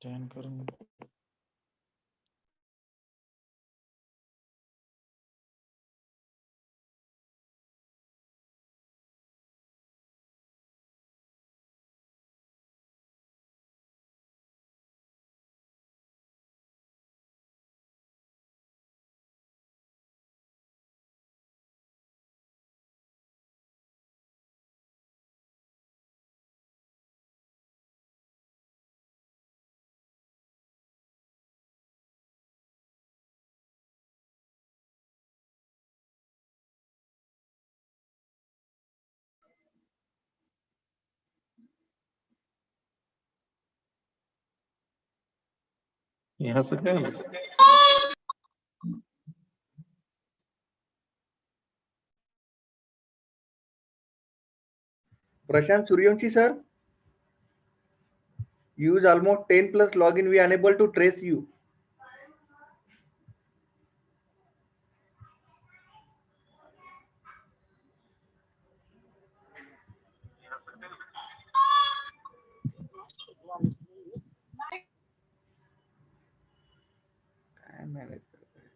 Join करून यहाँ से क्या Prashant Suryavanshi sir, use almost 10 plus login. We are unable to trace you. काय manage करताय?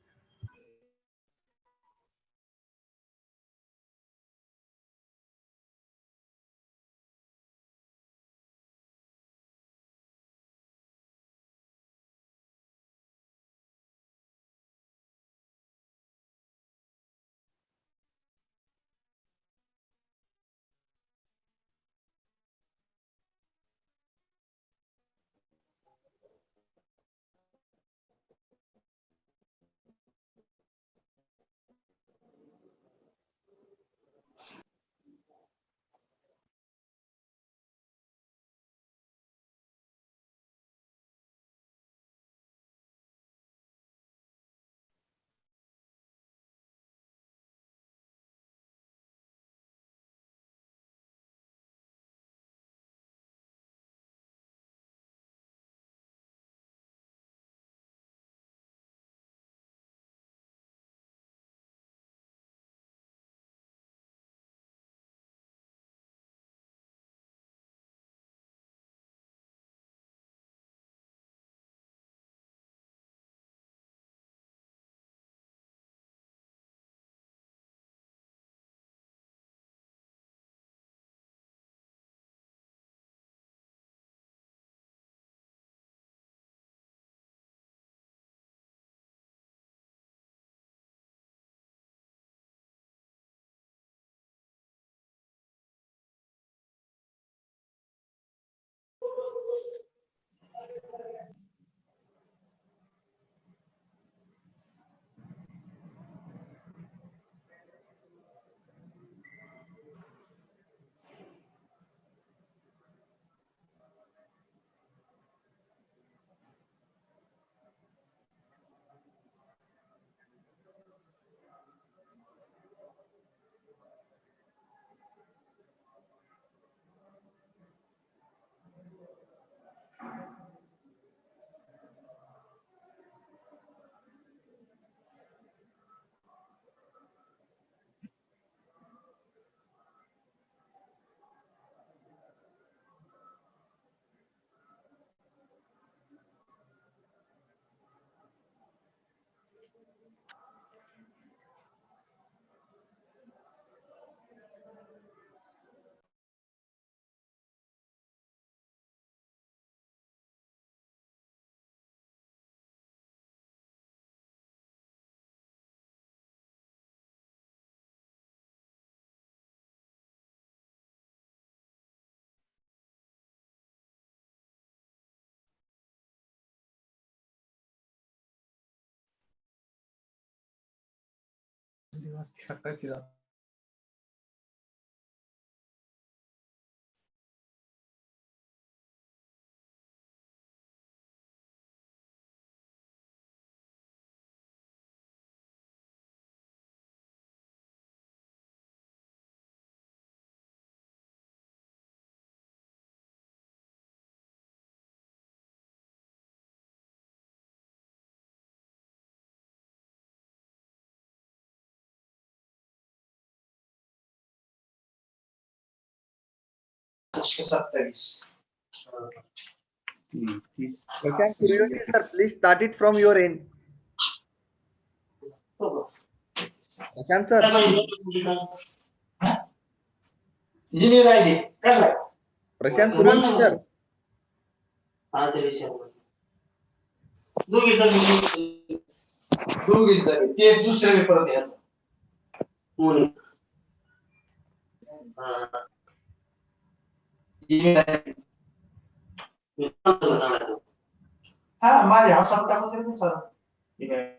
Prashant Suryavanshi sir, please start it from your end. Prashant sir, engineer ID काढलाय Prashant Suryavanshi sir. दोघीचा ते दुसरे परत यायचं हा माझ्या हॉटस्पॉट टाकून तरी पण चालेल ठीक आहे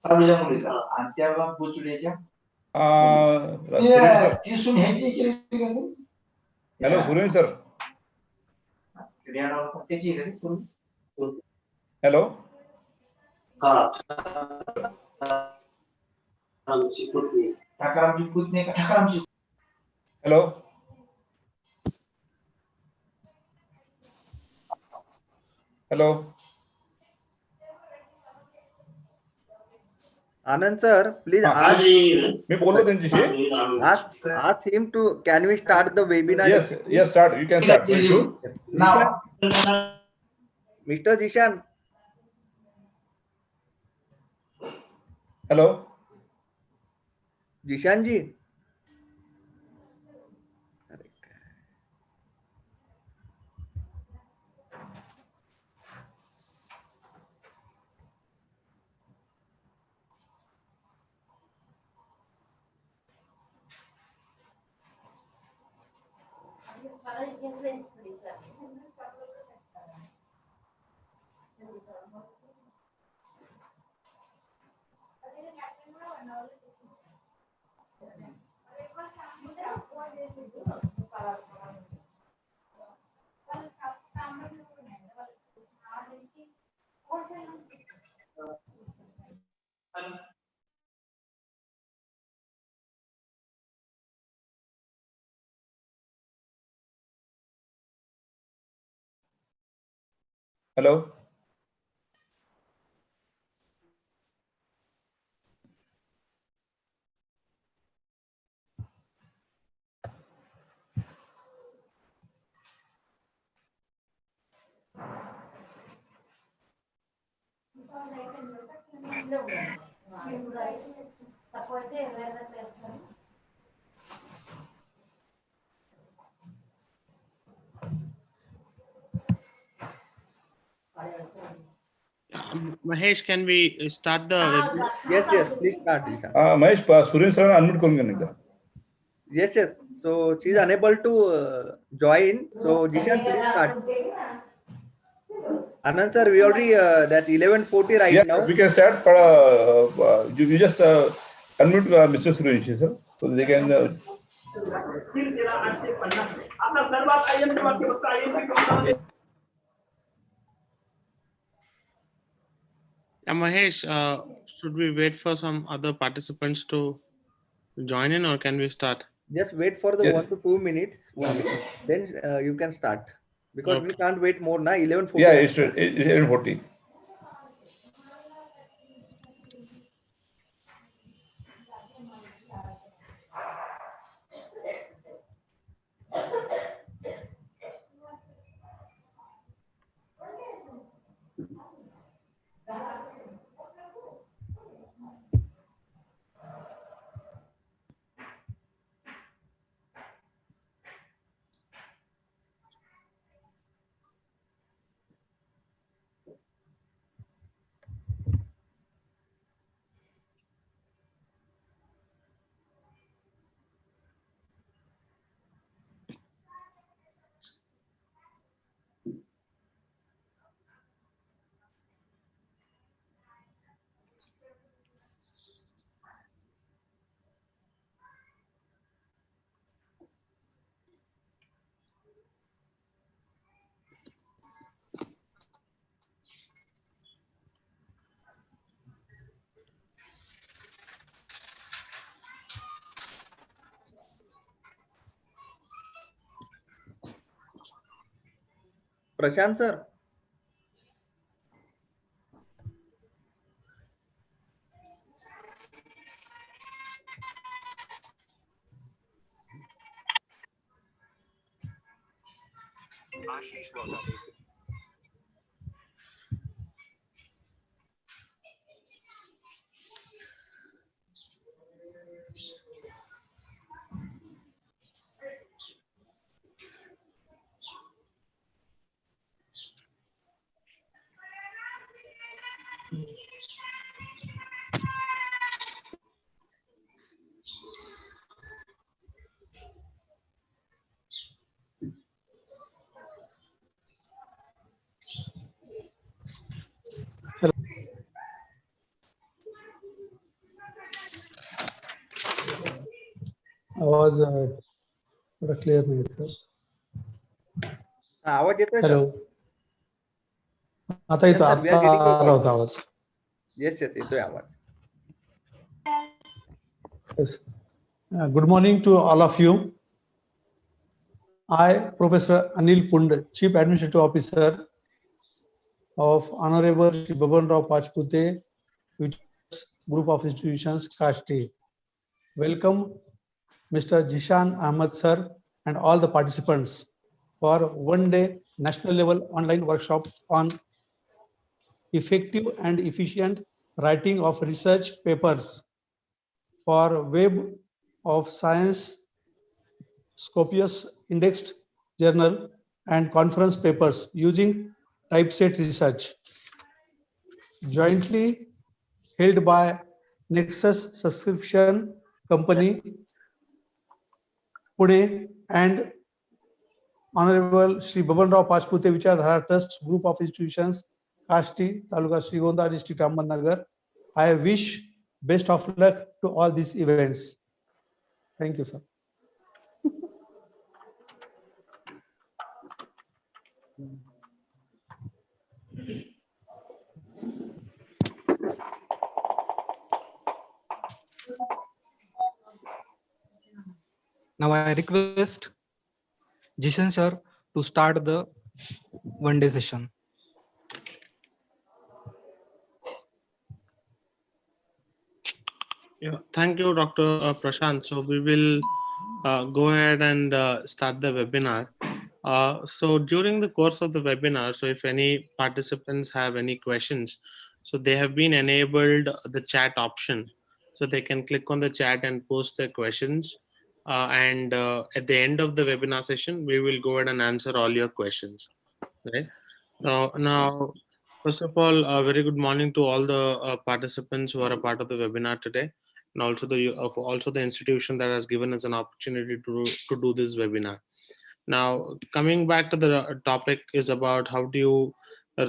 सावलीच्या मुलीचा आणि त्या बुचुड्याच्या ती सून ह्याची केली का तू हॅलो सुरेश सर त्याची का ती सून हॅलो ठाकरामची पुतणी का ठाकरामची hello hello Anand sir, please ask मी बोललो त्यांच्याशी him to. Can we start the webinar? Yes yes start you can start नाव Mr. Jishan, hello Jishan ji. Hello Mahesh, can we start the webinar? Yes, please start, Jishan. Mahesh Suresh sir unmute करून घ्या एकदा Yes. So she is unable to join. So Jishan, please start. Anand sir, we already that 11:40 right now. we can start but you just unmute Mr. Suresh sir so they can Mahesh, should we wait for some other participants to join in, or can we start? Just wait for the Yes. 1 to 2 minutes. Then you can start because we Okay. can't wait more now. 11:40. yeah it's 11:40 Yes. Prashant sir. आवाज थोडा clear नाही sir. आवाज येतोय hello. Sir? आता येतो. Yes, sir, we are आता getting your आला voice. होता आवाज. Yes, yes, येतोय आवाज. Yes. Good morning to all of you. I, Professor Anil Pund, Chief Administrative Officer of Honorable Shri Baban Rao Pachpute Group of Institutions, Kashti. Welcome Mr. Jishan Ahmad sir and all the participants for one-day national level online workshop on effective and efficient writing of research papers for Web of Science, Scopius indexed journal and conference papers using Typeset Research, jointly held by Nexus Subscription Company, Pune, and Honorable Shri Baban Rao Pachpute Vichardhara Trust Group of Institutions, Kashti, Taluka Srigonda, District Ahmednagar. I wish best of luck to all these events. Thank you, sir. Now I request Jishan sir to start the one-day session. Yeah, thank you, Dr. Prashant. So we will go ahead and start the webinar. So during the course of the webinar, so if any participants have any questions, so they have been enabled the chat option. So they can click on the chat and post their questions. And at the end of the webinar session, we will go ahead and answer all your questions. Right. So now, first of all, a very good morning to all the participants who are a part of the webinar today, and also the institution that has given us an opportunity to do this webinar. Now, coming back to the topic is about how do you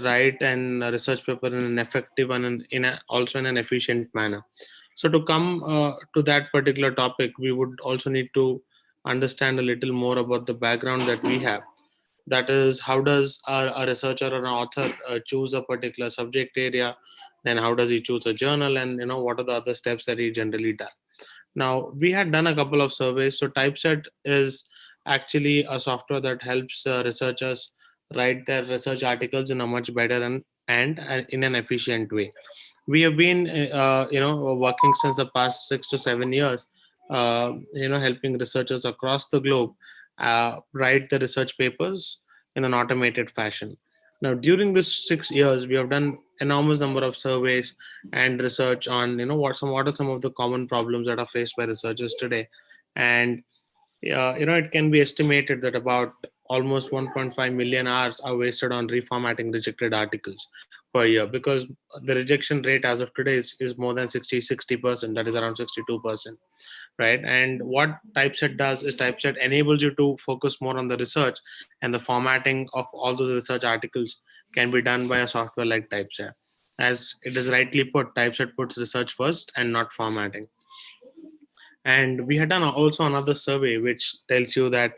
write and research paper in an effective and also in an efficient manner. So to come to that particular topic, we would also need to understand a little more about the background that we have. That is, how does a researcher or an author choose a particular subject area? Then how does he choose a journal? And what are the other steps that he generally does? Now, we had done a couple of surveys. So Typeset is actually a software that helps researchers write their research articles in a much better and in an efficient way. We have been working since the past 6 to 7 years, helping researchers across the globe write the research papers in an automated fashion. Now, during this 6 years, we have done enormous number of surveys and research on what are some of the common problems that are faced by researchers today. And it can be estimated that about almost 1.5 million hours are wasted on reformatting rejected articles per year, because the rejection rate as of today is more than 60%. That is around 62%. Right. And what Typeset does is Typeset enables you to focus more on the research, and the formatting of all those research articles can be done by a software like Typeset. As it is rightly put, Typeset puts research first and not formatting. And we had done also another survey which tells you that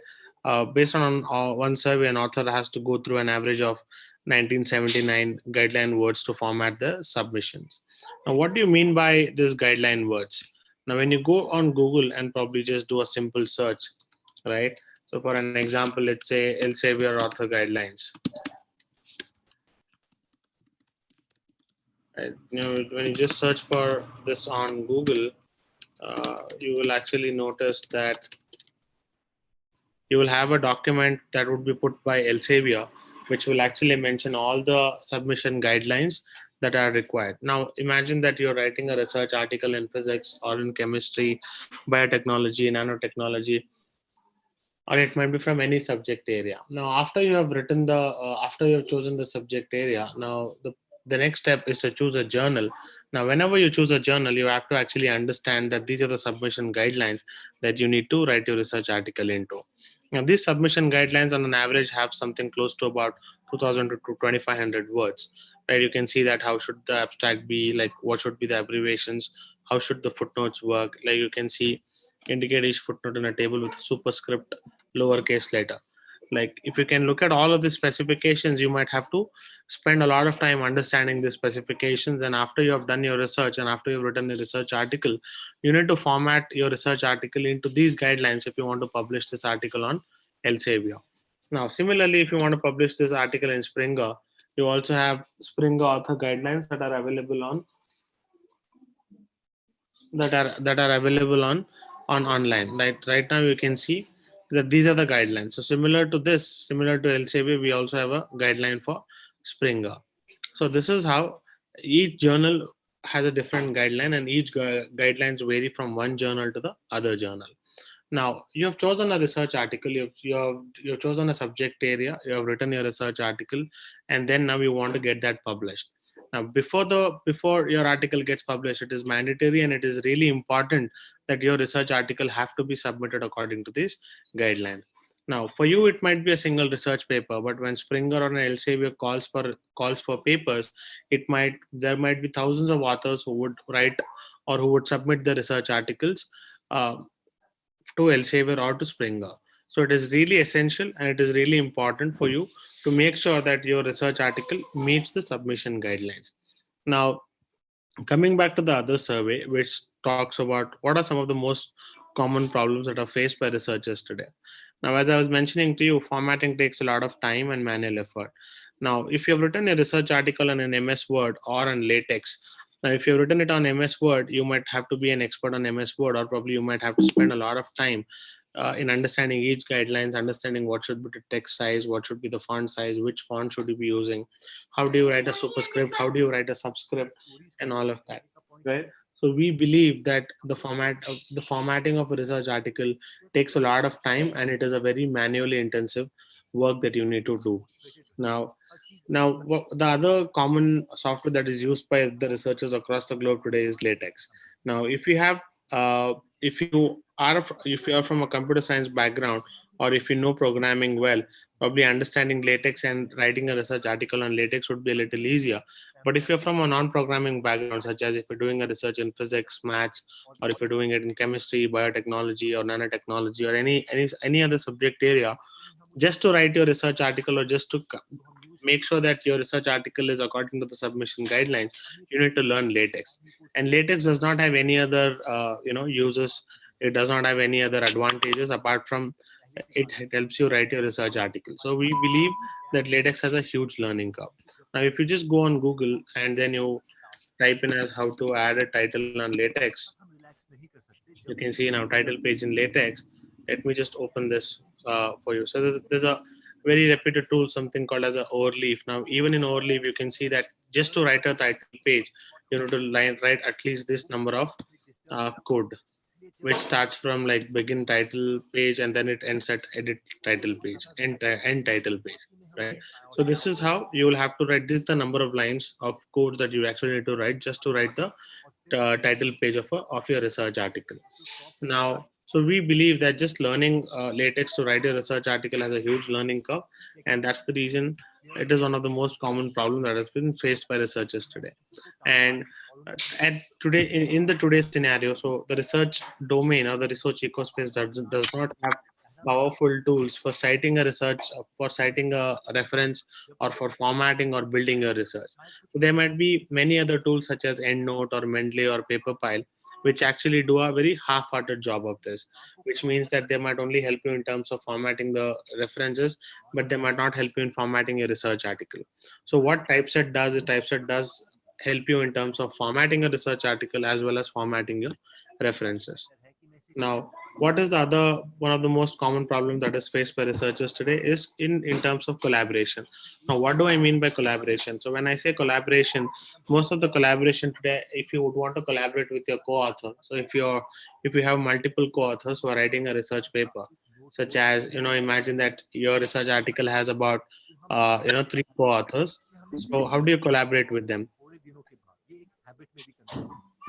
based on one survey, an author has to go through an average of 1979 guideline words to format the submissions. Now, what do you mean by this guideline words? Now, when you go on Google and probably just do a simple search, right? So for an example, let's say Elsevier author guidelines. Right? When you just search for this on Google, you will actually notice that you will have a document that would be put by Elsevier, which will actually mention all the submission guidelines that are required. Now, imagine that you're writing a research article in physics or in chemistry, biotechnology, nanotechnology, or it might be from any subject area. Now, after you have written after you have chosen the subject area, now the next step is to choose a journal. Now, whenever you choose a journal, you have to actually understand that these are the submission guidelines that you need to write your research article into. Now, these submission guidelines on an average have something close to about 2000 to 2500 words. Right? You can see that how should the abstract be, like what should be the abbreviations, how should the footnotes work. Like you can see, indicate each footnote in a table with superscript lowercase letter. Like if you can look at all of the specifications, you might have to spend a lot of time understanding the specifications. And after you have done your research and after you've written a research article, you need to format your research article into these guidelines if you want to publish this article on Elsevier. Now, similarly, if you want to publish this article in Springer, you also have Springer author guidelines that are available on online. Right now you can see that these are the guidelines. So similar to Elsevier, we also have a guideline for Springer. So this is how each journal has a different guideline, and each guidelines vary from one journal to the other journal. Now you have chosen a research article, you've chosen a subject area, you have written your research article, and then now you want to get that published. Now before your article gets published, it is mandatory and it is really important that your research article have to be submitted according to this guideline. Now for you it might be a single research paper, but when Springer or an Elsevier calls for papers, there might be thousands of authors who would write or who would submit the research articles uh, to Elsevier or to Springer. So it is really essential and it is really important for you to make sure that your research article meets the submission guidelines. Now, coming back to the other survey, which talks about what are some of the most common problems that are faced by researchers today. Now, as I was mentioning to you, formatting takes a lot of time and manual effort. Now, if you've written a research article on an MS Word or on LaTeX, now if you've written it on MS Word, you might have to be an expert on MS Word, or probably you might have to spend a lot of time in understanding each guidelines, understanding what should be the text size, what should be the font size, which font should you be using, how do you write a superscript, how do you write a subscript, and all of that, right? So we believe that the formatting of a research article takes a lot of time, and it is a very manually intensive work that you need to do. Now, the other common software that is used by the researchers across the globe today is LaTeX. Now, if you are from a computer science background, or if you know programming well, probably understanding LaTeX and writing a research article on LaTeX would be a little easier. But if you're from a non-programming background, such as if you're doing a research in physics, maths, or if you're doing it in chemistry, biotechnology, or nanotechnology, or any other subject area, just to write your research article or just to make sure that your research article is according to the submission guidelines, you need to learn LaTeX. And LaTeX does not have any other uses. It does not have any other advantages apart from it helps you write your research article. So we believe that LaTeX has a huge learning curve. Now if you just go on Google and then you type in as how to add a title on LaTeX, you can see now title page in LaTeX. Let me just open this for you. So there's a very reputed tool, something called as a overleaf. Now, even in overleaf, you can see that just to write a title page, you need to write at least this number of code, which starts from like begin title page and then it ends at edit title page, end title page, right? So this is how you will have to write. This is the number of lines of codes that you actually need to write just to write the title page of your research article. Now, so we believe that just learning LaTeX to write a research article has a huge learning curve, and that's the reason it is one of the most common problems that has been faced by researchers today. And at today, in the today's scenario, so the research domain or the research ecospace does not have powerful tools for citing a research, for citing a reference, or for formatting or building a research. So there might be many other tools such as EndNote or Mendeley or Paperpile, which actually do a very half-hearted job of this, which means that they might only help you in terms of formatting the references, but they might not help you in formatting a research article. So what Typeset does is Typeset does help you in terms of formatting a research article as well as formatting your references. Now, what is the other one of the most common problems that is faced by researchers today is in terms of collaboration. Now, what do I mean by collaboration? So when I say collaboration, most of the collaboration today, if you would want to collaborate with your co-author, so if you have multiple co-authors who are writing a research paper, such as, imagine that your research article has about 3 co-authors. So how do you collaborate with them?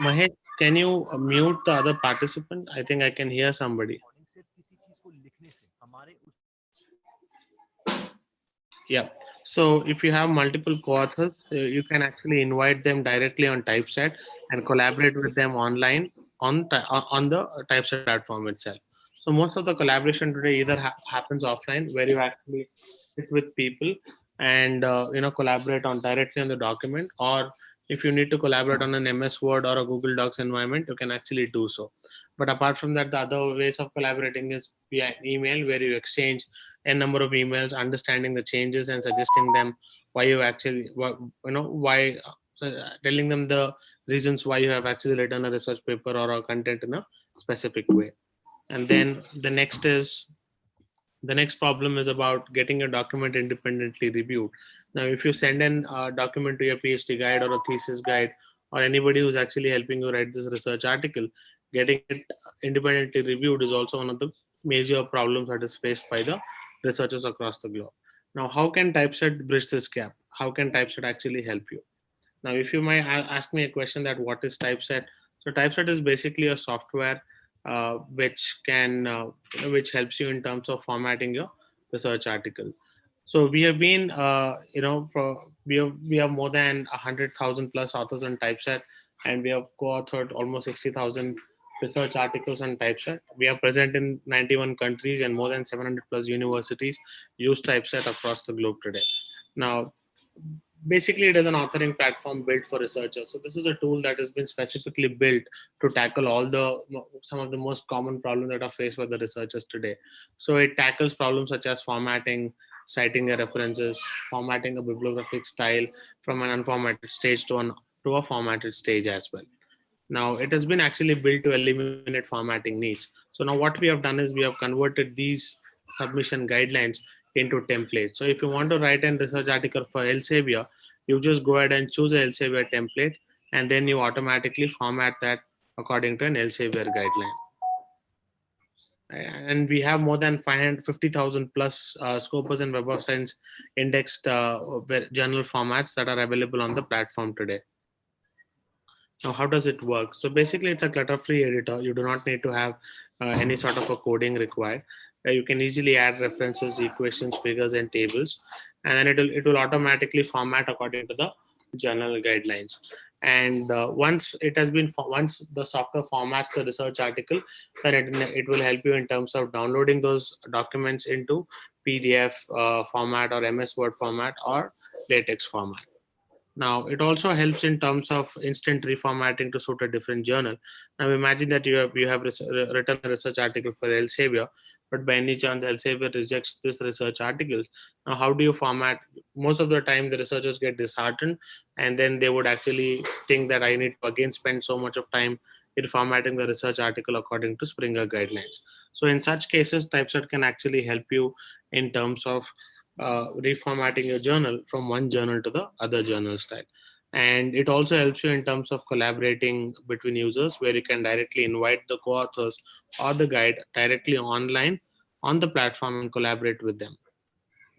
Mahesh, can you mute the other participant? I think I can hear somebody. Yeah. So if you have multiple co-authors, you can actually invite them directly on Typeset and collaborate with them online on the Typeset platform itself. So most of the collaboration today either happens offline, where you actually sit with people and collaborate on directly on the document, or if you need to collaborate on an MS Word or a Google Docs environment, you can actually do so. But apart from that, the other ways of collaborating is via email, where you exchange a number of emails, understanding the changes and suggesting them why you actually, why telling them the reasons why you have actually written a research paper or a content in a specific way. And then the next problem is about getting your document independently reviewed. Now, if you send in a document to your PhD guide or a thesis guide or anybody who's actually helping you write this research article, getting it independently reviewed is also one of the major problems that is faced by the researchers across the globe. Now, how can Typeset bridge this gap? How can Typeset actually help you? Now, if you might ask me a question that what is Typeset? So Typeset is basically a software which which helps you in terms of formatting your research article. So we have been, we have more than 100,000 plus authors on Typeset, and we have co-authored almost 60,000 research articles on Typeset. We are present in 91 countries, and more than 700 plus universities use Typeset across the globe today. Now, basically, it is an authoring platform built for researchers. So this is a tool that has been specifically built to tackle some of the most common problems that are faced by the researchers today. So it tackles problems such as formatting, citing the references, formatting a bibliographic style from an unformatted stage to a formatted stage as well. Now, it has been actually built to eliminate formatting needs. So now what we have done is we have converted these submission guidelines into templates. So if you want to write a research article for Elsevier, you just go ahead and choose a Elsevier template, and then you automatically format that according to an Elsevier guideline. And we have more than 550,000 plus Scopus and Web of Science indexed journal formats that are available on the platform today. Now, how does it work? So basically, it's a clutter-free editor. You do not need to have any sort of a coding required. You can easily add references, equations, figures, and tables, and then it will automatically format according to the journal guidelines. And once the software formats the research article, then it will help you in terms of downloading those documents into PDF format or MS Word format or LaTeX format. Now, it also helps in terms of instant reformatting to suit a different journal. Now, imagine that you have written a research article for Elsevier, but by any chance Elsevier rejects this research article. Now, how do you format? Most of the time, the researchers get disheartened, and then they would actually think that I need to again spend so much of time in formatting the research article according to Springer guidelines. So, in such cases, Typeset can actually help you in terms of reformatting your journal from one journal to the other journal style. And it also helps you in terms of collaborating between users, where you can directly invite the co-authors or the guide directly online on the platform and collaborate with them.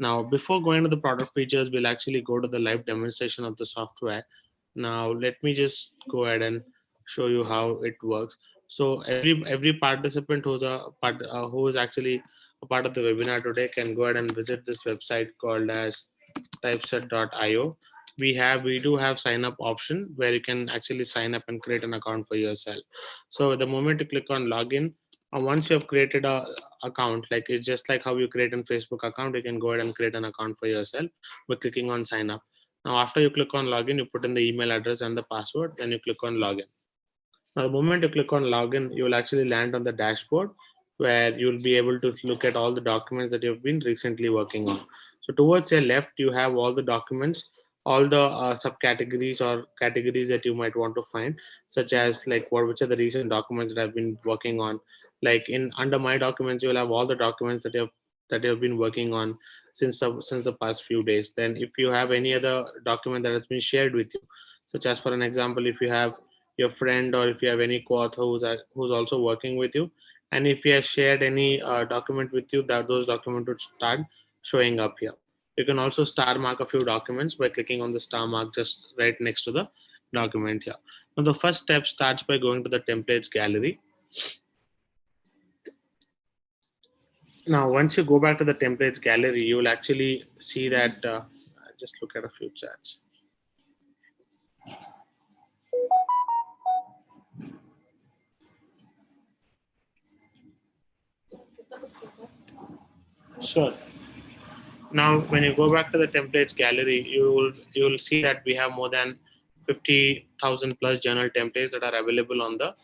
Now, before going to the product features, we'll actually go to the live demonstration of the software. Now, let me just go ahead and show you how it works. So every participant who is actually a part of the webinar today can go ahead and visit this website called as typeset.io. We do have sign up option where you can actually sign up and create an account for yourself. So the moment you click on login, once you have created a account, like it's just like how you create a Facebook account, you can go ahead and create an account for yourself by clicking on sign up. Now, after you click on login, you put in the email address and the password, then you click on login. Now, the moment you click on login, you will actually land on the dashboard where you'll be able to look at all the documents that you've been recently working on. So towards your left, you have all the documents all the subcategories or categories that you might want to find, such as like which are the recent documents that I've been working on. Like in under my documents, you'll have all the documents that you have been working on since the past few days. Then if you have any other document that has been shared with you, such as for an example, if you have your friend or if you have any co-author who's also working with you, and if he has shared any document with you, that those documents would start showing up here. You can also star mark a few documents by clicking on the star mark just right next to the document here. Now the first step starts by going to the templates gallery. Now once you go back to the templates gallery, you will actually see that just look at a few chats. Sure. Now, when you go back to the templates gallery, you will see that we have more than 50,000 plus journal templates that are available on the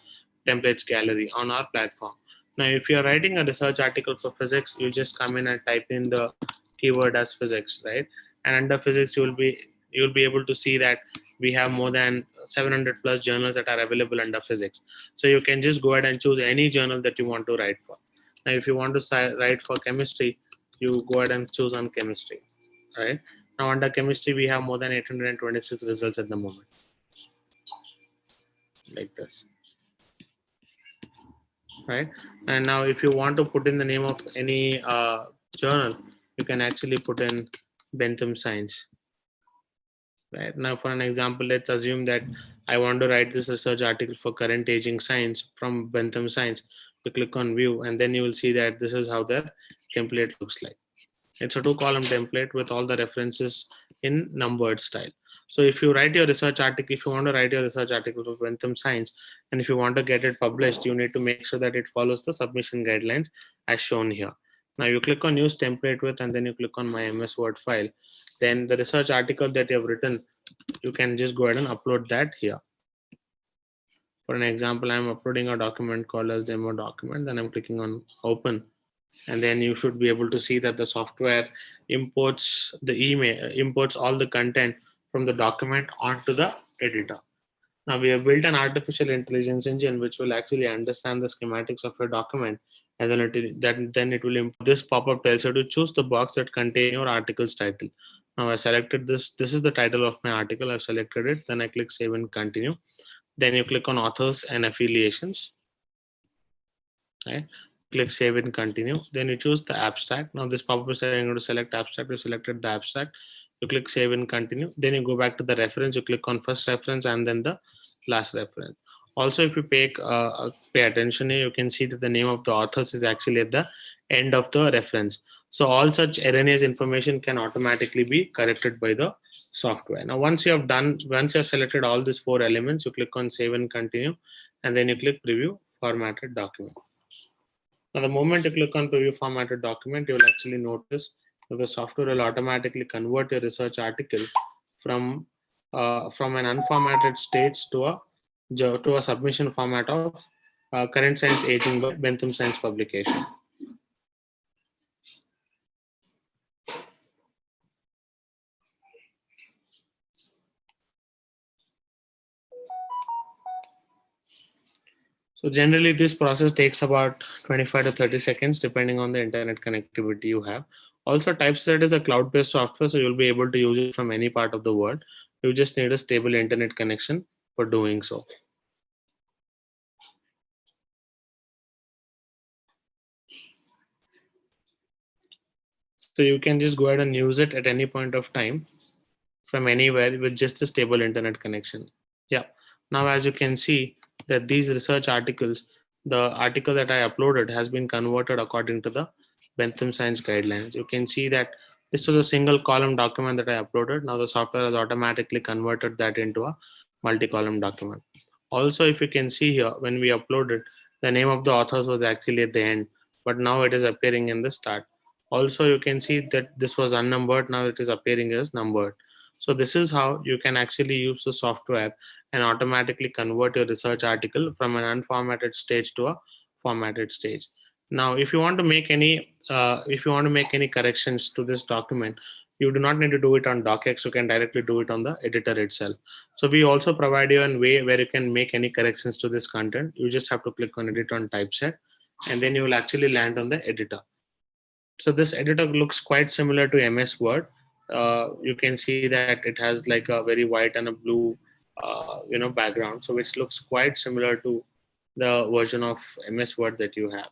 templates gallery on our platform. Now, if you're writing a research article for physics, you just come in and type in the keyword as physics, right? And under physics, you'll be able to see that we have more than 700 plus journals that are available under physics. So you can just go ahead and choose any journal that you want to write for. Now, if you want to write for chemistry, you go ahead and choose on chemistry, right? Now under chemistry, we have more than 826 results at the moment, like this, right? And now if you want to put in the name of any journal, you can actually put in Bentham Science, right? Now for an example, let's assume that I want to write this research article for current aging science from Bentham Science. You click on view, and then you will see that this is how the template looks like. It's a 2-column template with all the references in numbered style. So if you write your research article, if you want to write your research article for Bentham Science, and if you want to get it published, you need to make sure that it follows the submission guidelines as shown here. Now you click on use template with, and then you click on my MS Word file. Then the research article that you have written, you can just go ahead and upload that here. For an example, I'm uploading a document called as demo document. Then I'm clicking on open. And then you should be able to see that the software imports all the content from the document onto the editor. Now we have built an artificial intelligence engine which will actually understand the schematics of your document, and then it will import. This pop-up tells you to choose the box that contains your article's title. Now I selected this. This is the title of my article. I've selected it. Then I click save and continue. Then you click on authors and affiliations. Right? Click save and continue. Then you choose the abstract. Now this pop-up is saying I'm going to select abstract. You selected the abstract. You click save and continue. Then you go back to the reference. You click on first reference and then the last reference. Also, if you pay attention here, you can see that the name of the authors is actually at the end of the reference. So all such erroneous information can automatically be corrected by the software. Now, once you have selected all these 4 elements, you click on save and continue, and then you click preview formatted document. Now, the moment you click on preview formatted document, you will actually notice that the software will automatically convert your research article from an unformatted stage to a submission format of current science aging by Bentham Science publication. So generally this process takes about 25 to 30 seconds depending on the internet connectivity you have. Also, Typeset is a cloud-based software, so you'll be able to use it from any part of the world. You just need a stable internet connection for doing so. So you can just go ahead and use it at any point of time from anywhere with just a stable internet connection. Yeah. Now, as you can see that these research articles, the article that I uploaded has been converted according to the Bentham Science guidelines. You can see that this was a single column document that I uploaded. Now the software has automatically converted that into a multi-column document. Also, if you can see here, when we uploaded, the name of the authors was actually at the end, but now it is appearing in the start. Also, you can see that this was unnumbered. Now it is appearing as numbered. So this is how you can actually use the software and automatically convert your research article from an unformatted stage to a formatted stage. Now, if you want to make any corrections to this document, you do not need to do it on docx. You can directly do it on the editor itself. So we also provide you a way where you can make any corrections to this content. You just have to click on edit on typeset, and then you will actually land on the editor. So this editor looks quite similar to MS Word. You can see that it has like a very white and a blue background, so which looks quite similar to the version of MS Word that you have.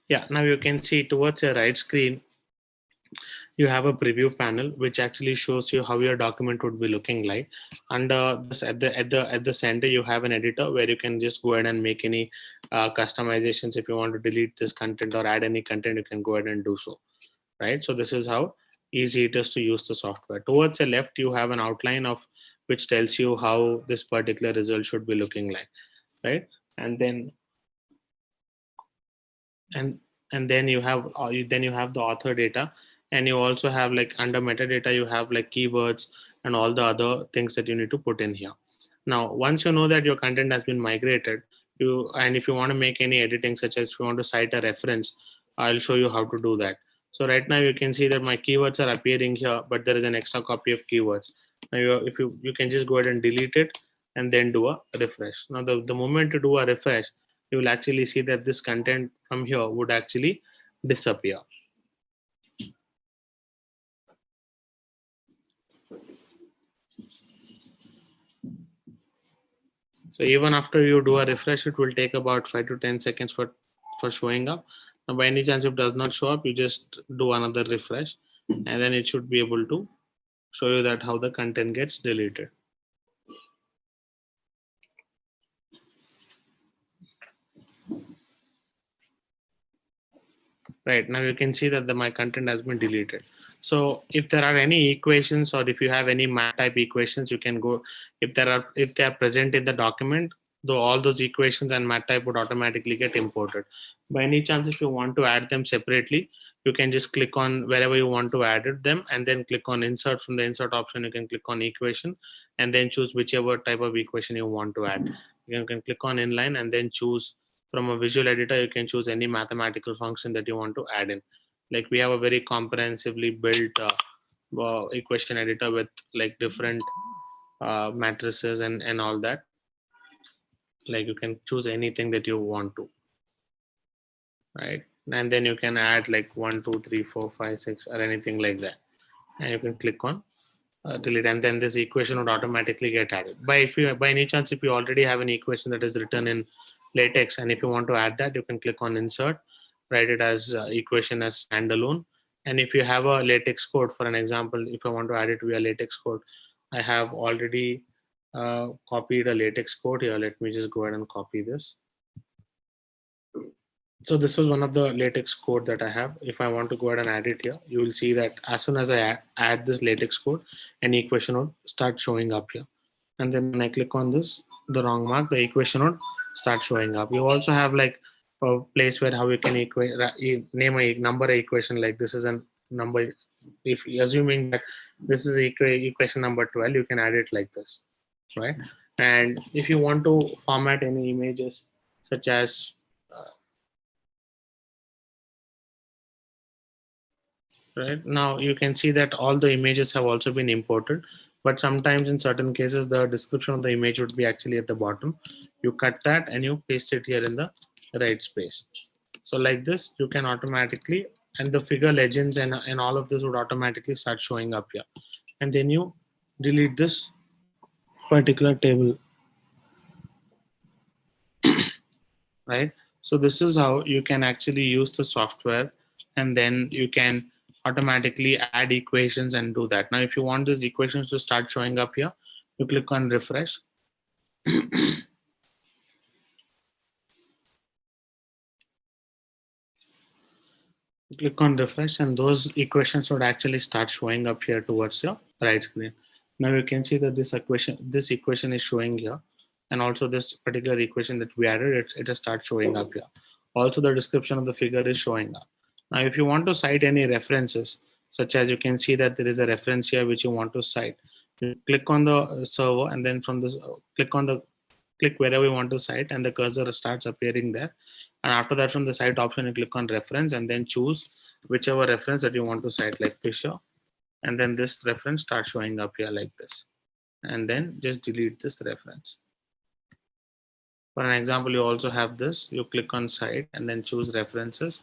Yeah, now you can see towards your right screen, you have a preview panel which actually shows you how your document would be looking like. Under this, at the center, you have an editor where you can just go ahead and make any customizations. If you want to delete this content or add any content, you can go ahead and do so. Right. So this is how easy it is to use the software. Towards the left, you have an outline of which tells you how this particular result should be looking like. Right. And then then you have the author data, and you also have like under metadata you have like keywords and all the other things that you need to put in here. Now once you know that your content has been migrated, if you want to make any editing, such as if you want to cite a reference, I'll show you how to do that. So right now you can see that my keywords are appearing here, but there is an extra copy of keywords. Now you can just go ahead and delete it and then do a refresh. Now the moment you do a refresh, you will actually see that this content from here would actually disappear. So even after you do a refresh, it will take about 5 to 10 seconds for showing up. Now by any chance, if it does not show up, you just do another refresh, and then it should be able to show you that how the content gets deleted. Right, now you can see that my content has been deleted. So if there are any equations, or if you have any math type equations, you can go, if they are present in the document, though all those equations and math type would automatically get imported. By any chance, if you want to add them separately, you can just click on wherever you want to add them, and then click on insert. From the insert option, you can click on equation and then choose whichever type of equation you want to add. You can click on inline and then choose from a visual editor. You can choose any mathematical function that you want to add in. Like we have a very comprehensively built equation editor with like different matrices and all that. Like you can choose anything that you want to, right? And then you can add like 1, 2, 3, 4, 5, 6 or anything like that. And you can click on delete, and then this equation would automatically get added. By any chance, if you already have an equation that is written in LaTeX, and if you want to add that, you can click on insert, write it as equation as standalone. And if you have a LaTeX code, for an example, if I want to add it via LaTeX code, I have already copied a LaTeX code here. Let me just go ahead and copy this. So this was one of the LaTeX code that I have. If I want to go ahead and add it here, you will see that as soon as I add this LaTeX code, an equation would start showing up here. And then when I click on this, the wrong mark, the equation would start showing up. You also have like a place where how you can name a number equation, like this is a number. If assuming that this is equation number 12, you can add it like this, right? And if you want to format any images, such as right now, you can see that all the images have also been imported, but sometimes in certain cases the description of the image would be actually at the bottom. You cut that and you paste it here in the right space. So like this, you can automatically, and the figure legends and all of this would automatically start showing up here. And then you delete this particular table, right? So this is how you can actually use the software, and then you can automatically add equations and do that. Now, if you want these equations to start showing up here, you click on refresh. Click on refresh, and those equations would actually start showing up here towards your right screen. Now you can see that this equation is showing here, and also this particular equation that we added, it has start showing up here. Also, the description of the figure is showing up. Now, if you want to cite any references, such as you can see that there is a reference here which you want to cite, you click on the server, and then from this click on the click wherever you want to cite, and the cursor starts appearing there. And after that, from the cite option, you click on reference and then choose whichever reference that you want to cite, like Fisher. And then this reference starts showing up here like this. And then just delete this reference. For an example, you also have this. You click on cite and then choose references.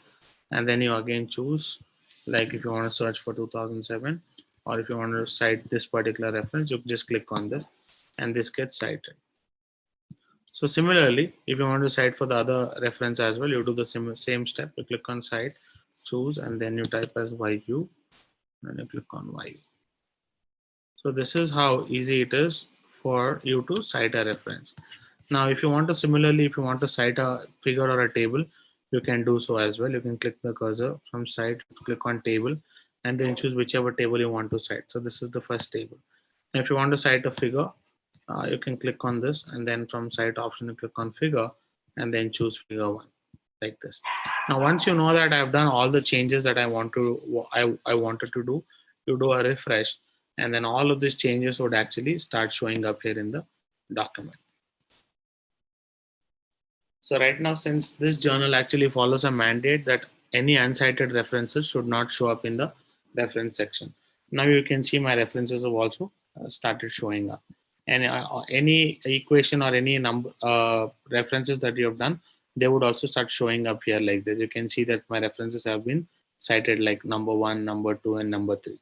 And then you again choose, like if you want to search for 2007, or if you want to cite this particular reference, you just click on this and this gets cited. So similarly, if you want to cite for the other reference as well, you do the same step. You click on cite, choose, and then you type as YU, and you click on YU. So this is how easy it is for you to cite a reference. Now, if you want to similarly, if you want to cite a figure or a table, you can do so as well. You can click the cursor from cite, click on table, and then choose whichever table you want to cite. So this is the first table. And if you want to cite a figure, you can click on this, and then from cite option, you click on figure, and then choose figure 1, like this. Now, once you know that I've done all the changes that I wanted to do, you do a refresh, and then all of these changes would actually start showing up here in the document. So right now, since this journal actually follows a mandate that any uncited references should not show up in the reference section. Now you can see my references have also started showing up. And any equation or any number references that you have done, they would also start showing up here like this. You can see that my references have been cited like number 1, number 2, and number 3,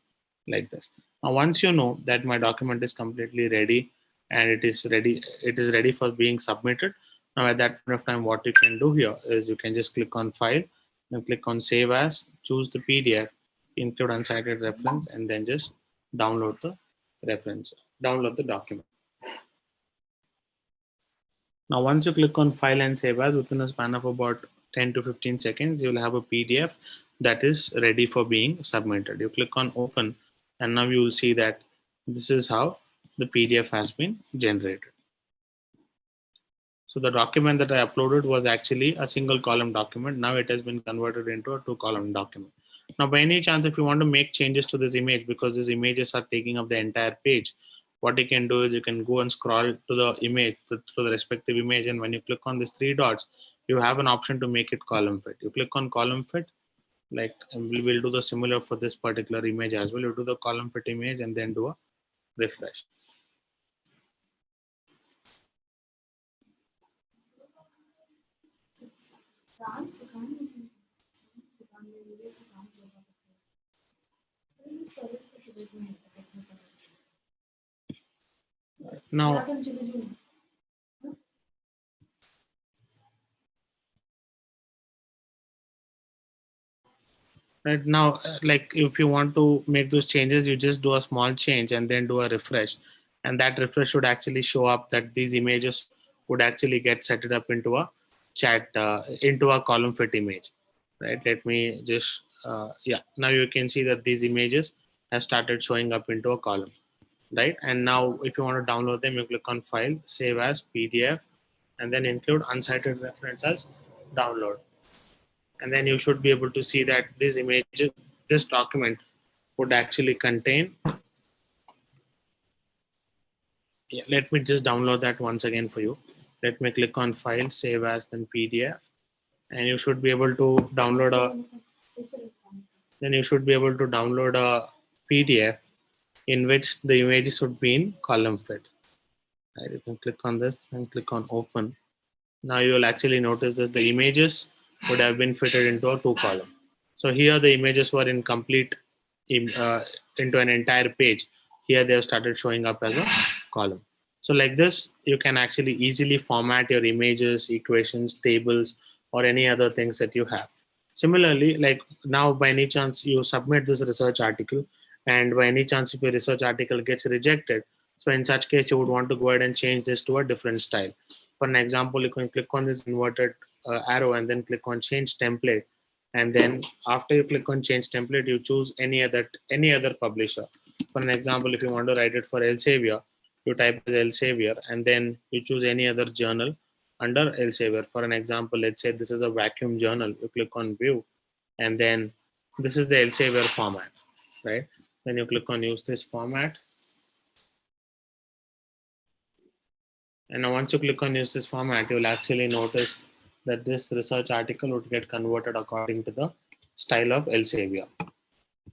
like this. Now, once you know that my document is completely ready and it is ready for being submitted. Now, at that point of time, what you can do here is you can just click on File and click on Save As, choose the PDF, include uncited reference, and then just download the reference, download the document. Now, once you click on File and Save As, within a span of about 10 to 15 seconds, you'll have a PDF that is ready for being submitted. You click on Open, and now you will see that this is how the PDF has been generated. So the document that I uploaded was actually a single column document. Now it has been converted into a 2-column document. Now, by any chance, if you want to make changes to this image, because these images are taking up the entire page, what you can do is you can go and scroll to the image, to the respective image. And when you click on these 3 dots, you have an option to make it column fit. You click on column fit, like, and we will do the similar for this particular image as well. You do the column fit image and then do a refresh. Now, right now, like if you want to make those changes, you just do a small change and then do a refresh, and that refresh should actually show up that these images would actually get set it up into a chat, into a column fit image, right? Let me just yeah, now you can see that these images have started showing up into a column, right? And now if you want to download them, you click on File, Save As, PDF, and then include uncited reference as download. And then you should be able to see that this image, this document would actually contain. Yeah, let me just download that once again for you. Let me click on File, Save As, then PDF, and you should be able to download a. Then you should be able to download a PDF in which the images would be in column fit. Right, you can click on this and click on Open. Now you will actually notice that the images would have been fitted into a 2-column. So here the images were in complete into an entire page. Here they have started showing up as a column. So like this, you can actually easily format your images, equations, tables, or any other things that you have. Similarly, like now by any chance you submit this research article, and by any chance if your research article gets rejected, so in such case you would want to go ahead and change this to a different style. For an example, you can click on this inverted arrow and then click on change template. And then after you click on change template, you choose any other publisher. For an example, if you want to write it for Elsevier, you type as Elsevier and then you choose any other journal under Elsevier. For an example, let's say this is a vacuum journal. You click on view and then this is the Elsevier format, right? Then you click on use this format. And now once you click on use this format, you'll actually notice that this research article would get converted according to the style of Elsevier.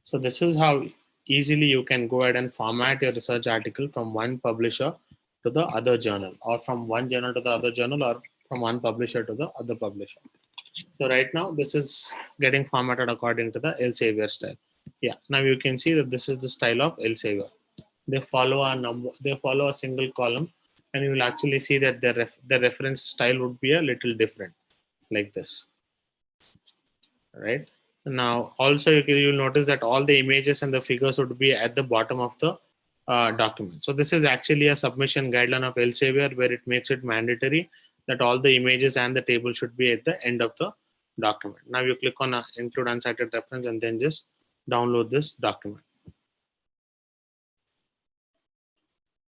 So this is how easily you can go ahead and format your research article from one publisher to the other journal, or from one journal to the other journal, or from one publisher to the other publisher. So right now this is getting formatted according to the Elsevier style. Yeah, now you can see that this is the style of Elsevier. They follow a number, they follow a single column, and you will actually see that the reference style would be a little different, like this. Right now, also you'll notice that all the images and the figures would be at the bottom of the document. So this is actually a submission guideline of Elsevier, where it makes it mandatory that all the images and the table should be at the end of the document. Now you click on include uncited reference and then just download this document.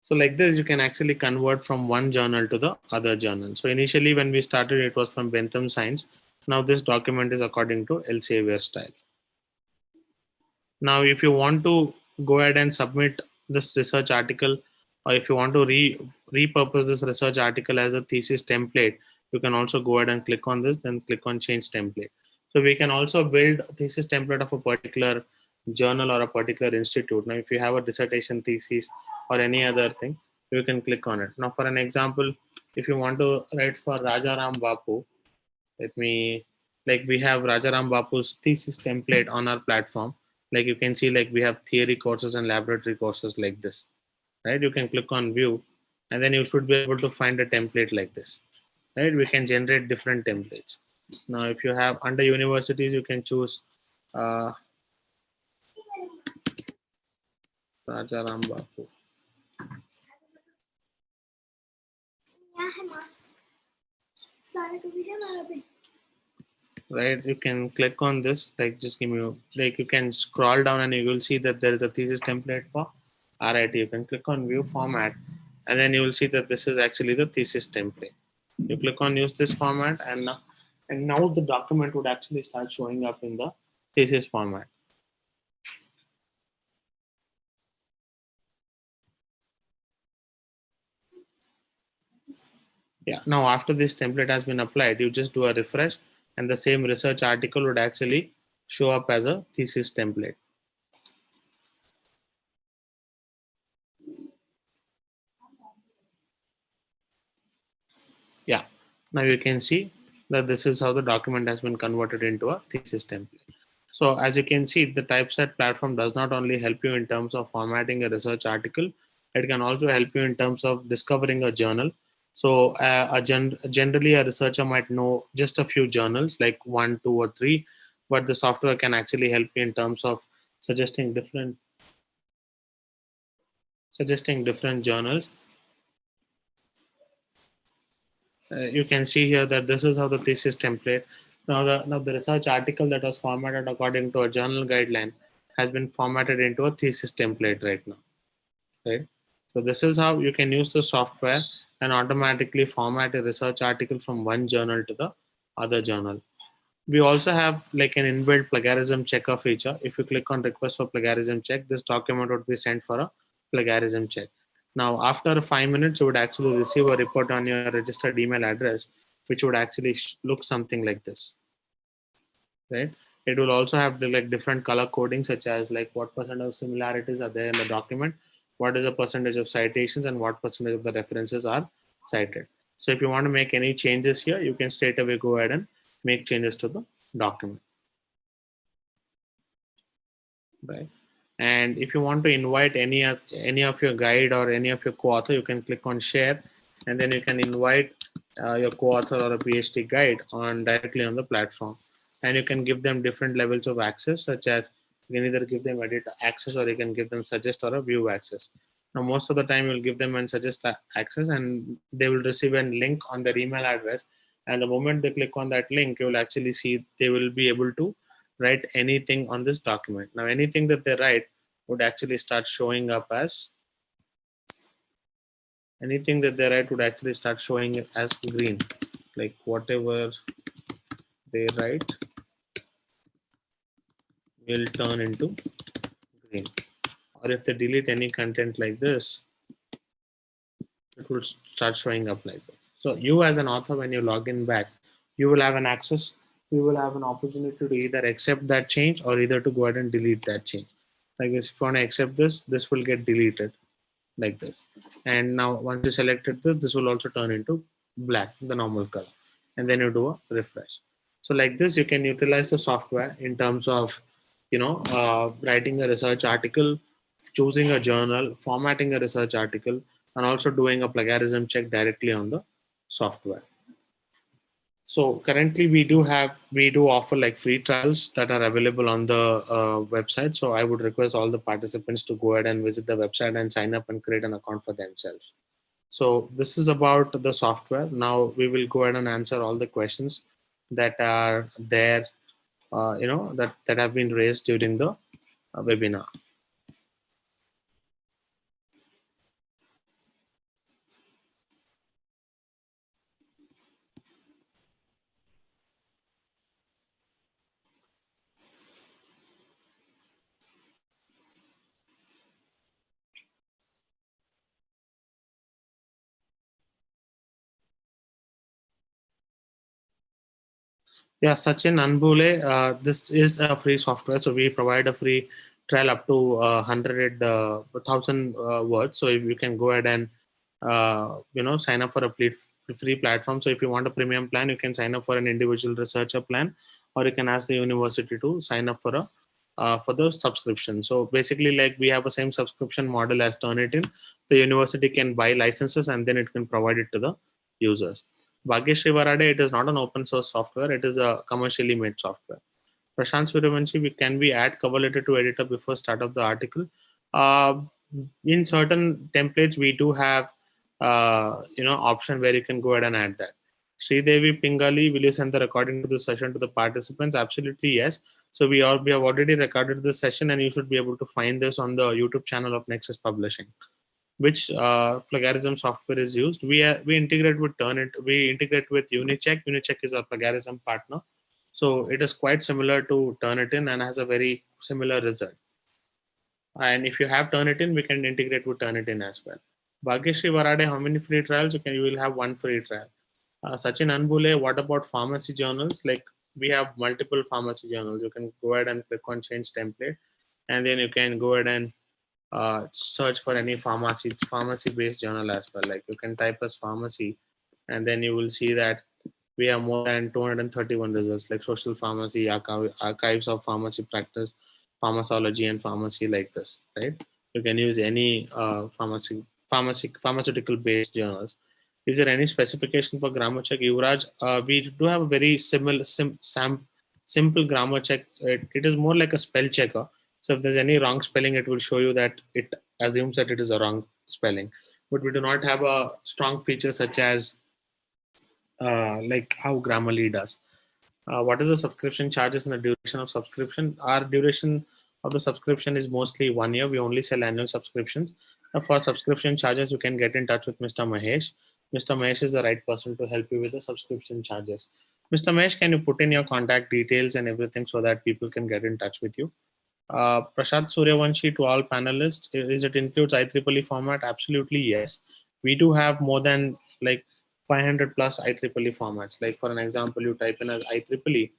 So like this, you can actually convert from one journal to the other journal. So initially when we started, it was from Bentham Science. Now this document is according to Elsevier style. Now, if you want to go ahead and submit this research article, or if you want to repurpose this research article as a thesis template, you can also go ahead and click on this, then click on change template. So we can also build a thesis template of a particular journal or a particular institute. Now, if you have a dissertation thesis or any other thing, you can click on it. Now, for an example, if you want to write for Rajaram Bapu, let me, like we have Rajaram Bapu's thesis template on our platform. Like you can see, like we have theory courses and laboratory courses like this, right? You can click on view, and then you should be able to find a template like this, right? We can generate different templates. Now, if you have under universities, you can choose Rajaram Bapu. Right, you can click on this, like just give me, like you can scroll down and you will see that there is a thesis template for RIT. You can click on view format, and then you will see that this is actually the thesis template. You click on use this format, and now the document would actually start showing up in the thesis format. Yeah, now after this template has been applied, you just do a refresh, and the same research article would actually show up as a thesis template. Yeah, now you can see that this is how the document has been converted into a thesis template. So as you can see, the Typeset platform does not only help you in terms of formatting a research article, it can also help you in terms of discovering a journal. So generally a researcher might know just a few journals, like 1, 2, or 3, but the software can actually help you in terms of suggesting different journals. You can see here that this is how the thesis template. Now the research article that was formatted according to a journal guideline has been formatted into a thesis template right now. Right. So this is how you can use the software and automatically format a research article from one journal to the other journal. We also have like an inbuilt plagiarism checker feature. If you click on request for plagiarism check, this document would be sent for a plagiarism check. Now, after 5 minutes, you would actually receive a report on your registered email address, which would actually look something like this, right? It will also have like different color coding, such as like what percent of similarities are there in the document, what is the percentage of citations, and what percentage of the references are cited. So if you want to make any changes here, you can straight away go ahead and make changes to the document, right? And if you want to invite any of your guide or any of your co-author, you can click on share, and then you can invite your co-author or a PhD guide directly on the platform, and you can give them different levels of access, such as you can either give them edit access, or you can give them suggest or a view access. Now, most of the time you'll give them and suggest access, and they will receive a link on their email address, and the moment they click on that link, you will actually see they will be able to write anything on this document. Now, anything that they write would actually start showing up as green, like whatever they write will turn into green. Or if they delete any content like this, it will start showing up like this. So you as an author, when you log in back, you will have an access, you will have an opportunity to either accept that change or either to go ahead and delete that change. Like this, if you want to accept this will get deleted like this. And now once you selected this will also turn into black, the normal color. And then you do a refresh. So like this, you can utilize the software in terms of, writing a research article, choosing a journal, formatting a research article, and also doing a plagiarism check directly on the software. So currently we do offer like free trials that are available on the website. So I would request all the participants to go ahead and visit the website and sign up and create an account for themselves. So this is about the software. Now we will go ahead and answer all the questions that are there, that have been raised during the webinar. Yeah, Sachin Anbule, this is a free software. So we provide a free trial up to 1,000 words. So if you can go ahead and, sign up for a free platform. So if you want a premium plan, you can sign up for an individual researcher plan, or you can ask the university to sign up for for the subscription. So basically, like we have a same subscription model as Turnitin. The university can buy licenses and then it can provide it to the users. Bhagyashree Varade, it is not an open source software. It is a commercially made software. Prashant Suryavanshi, can we add cover letter to editor before start of the article? In certain templates, we do have, option where you can go ahead and add that. Sridevi Pingali, will you send the recording to the session to the participants? Absolutely, yes. So we have already recorded the session, and you should be able to find this on the YouTube channel of Nexus Publishing. Which plagiarism software is used? We integrate with Turnitin. We integrate with Unicheck. Unicheck is our plagiarism partner. So it is quite similar to Turnitin and has a very similar result. And if you have Turnitin, we can integrate with Turnitin as well. Bhagyashree Varade, how many free trials? You will have one free trial. Sachin Anbule, what about pharmacy journals? Like we have multiple pharmacy journals. You can go ahead and click on change template, and then you can go ahead and search for any pharmacy based journal as well. Like you can type as pharmacy, and then you will see that we have more than 231 results, like social pharmacy, archives of pharmacy practice, pharmacology, and pharmacy, like this, right? You can use any pharmaceutical based journals. Is there any specification for grammar check? Yuvraj, we do have a very simple grammar check. It is more like a spell checker. So if there's any wrong spelling, it will show you that it assumes that it is a wrong spelling. But we do not have a strong feature such as like how Grammarly does. What is the subscription charges and the duration of subscription? Our duration of the subscription is mostly 1 year. We only sell annual subscriptions. For subscription charges, you can get in touch with Mr. Mahesh. Mr. Mahesh is the right person to help you with the subscription charges. Mr. Mahesh, can you put in your contact details and everything so that people can get in touch with you? Prashant Suryavanshi, to all panelists, is it includes IEEE format? Absolutely, yes. We do have more than like 500 plus IEEE formats. Like for an example, you type in as IEEE,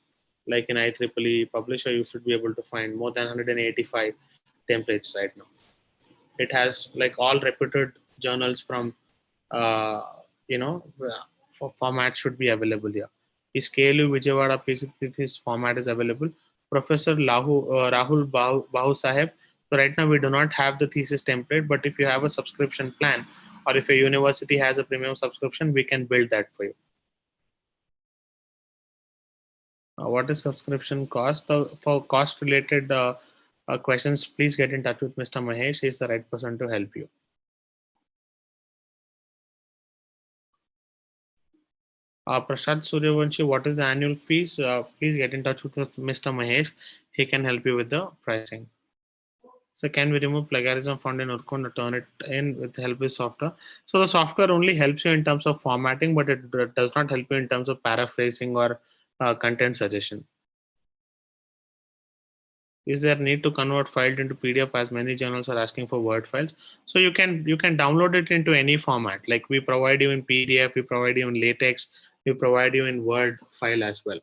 like in IEEE publisher, you should be able to find more than 185 templates right now. It has like all reputed journals from, for format should be available here. His KLU Vijayawada piece with his format is available. Professor Rahul Bahu Sahib. So right now we do not have the thesis template, but if you have a subscription plan or if a university has a premium subscription, we can build that for you. What is subscription cost? For cost related questions, please get in touch with Mr. Mahesh. He is the right person to help you. Prashant Suryavanshi, what is the annual fees? Please get in touch with Mr. Mahesh. He can help you with the pricing. So can we remove plagiarism found in Urko and turn it in with the help of software? So the software only helps you in terms of formatting, but it does not help you in terms of paraphrasing or content suggestion. Is there need to convert file into PDF as many journals are asking for Word files? So you can download it into any format. Like we provide you in PDF, we provide you in LaTeX, we provide you in Word file as well.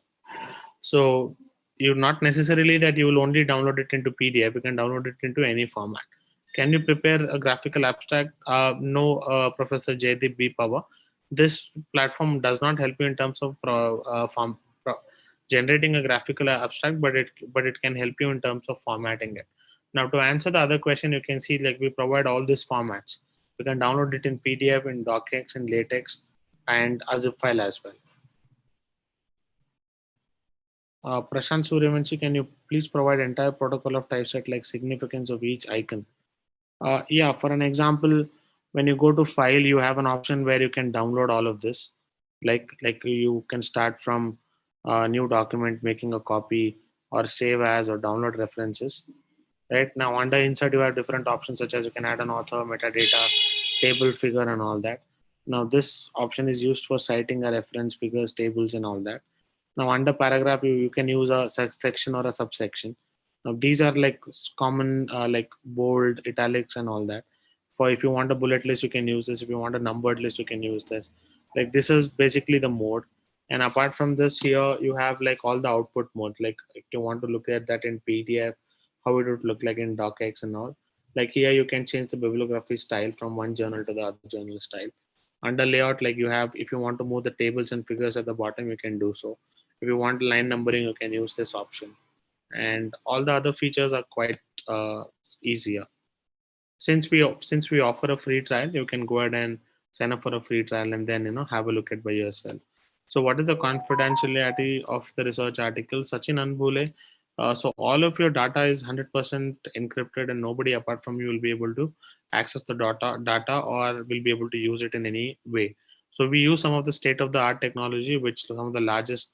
So you're not necessarily that you will only download it into PDF. You can download it into any format. Can you prepare a graphical abstract? No, Professor Jaydeep B. Pava. This platform does not help you in terms of generating a graphical abstract, but it can help you in terms of formatting it. Now, to answer the other question, you can see like we provide all these formats. You can download it in PDF, in docx, in LaTeX, and a zip file as well. Prashant Suryavanshi, can you please provide entire protocol of typeset like significance of each icon? Yeah, for an example, when you go to file, you have an option where you can download all of this. Like you can start from a new document, making a copy, or save as, or download references. Right now, under insert, you have different options such as you can add an author, metadata, table, figure, and all that. Now, this option is used for citing a reference, figures, tables, and all that. Now under paragraph, you can use a section or a subsection. Now these are like common like bold, italics, and all that. For if you want a bullet list, you can use this. If you want a numbered list, you can use this. Like this is basically the mode. And apart from this, here you have like all the output modes. Like if you want to look at that in PDF, how it would look like in docx and all. Like here you can change the bibliography style from one journal to the other journal style. Under layout, like you have, if you want to move the tables and figures at the bottom, you can do so. If you want line numbering, you can use this option. And all the other features are quite easier. Since we offer a free trial, you can go ahead and sign up for a free trial and then have a look at by yourself. So what is the confidentiality of the research article? Sachin Anbule. So all of your data is 100% encrypted, and nobody apart from you will be able to access the data or will be able to use it in any way. So we use some of the state-of-the-art technology, which some of the largest